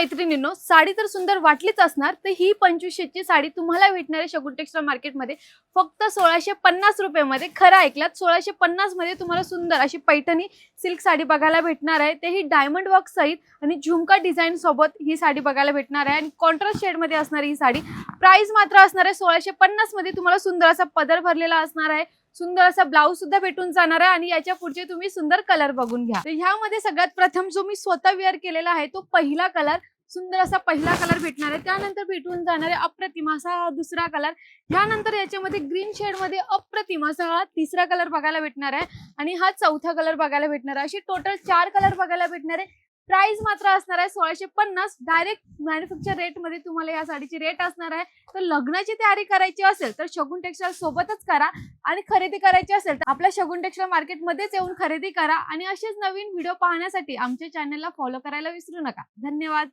मैत्रिणींनो, साडी तर सुंदर वाटलीच असणार, तर ही 2500 ची साडी तुम्हाला भेटणार आहे शगुन टेक्सटाईल मार्केटमध्ये फक्त 1650 रुपयामध्ये. खरं ऐकलात, 1650 मध्ये तुम्हाला सुंदर अशी पैठणी सिल्क साडी बघायला भेटणार आहे, तेही डायमंड वर्क सहित आणि झुमका डिझाईन सोबत ही साडी बघायला भेटणार आहे. आणि कॉन्ट्रास्ट शेड मध्ये असणारी ही साडी प्राइस मात्र असणार आहे 1650 मध्ये. तुम्हाला सुंदर असा पदर भरलेला असणार आहे, सुंदर असा ब्लाउज सुद्धा भेटून जाणार आहे आणि याच्या पुढचे तुम्ही सुंदर कलर बघून घ्या. तर ह्यामध्ये सगळ्यात प्रथम जो मी स्वतः वेअर केलेला आहे तो पहिला कलर, सुंदर असा पहिला कलर भेटणार आहे. त्यानंतर भेटून जाणार आहे अप्रतिम असा दुसरा कलर. त्यानंतर याच्यामध्ये ग्रीन शेड मध्ये अप्रतिम असा हा तिसरा कलर बघायला भेटणार आहे आणि हा चौथा कलर बघायला भेटणार आहे. अशी टोटल 4 कलर बघायला भेटणार आहे. प्राइस मात्र असणार आहे 1650. डायरेक्ट मॅन्युफॅक्चर रेट मध्ये तुम्हाला या साडीची रेट असणार आहे. तर लग्नाची तयारी करायची असेल तर शगुन टेक्सटाईल सोबतच करा आणि खरेदी करायची असेल तर आपल्या शगुन टेक्सटाईल मार्केटमध्येच येऊन खरेदी करा. आणि असेच नवीन व्हिडिओ पाहण्यासाठी आमच्या चॅनलला फॉलो करायला विसरू नका. धन्यवाद.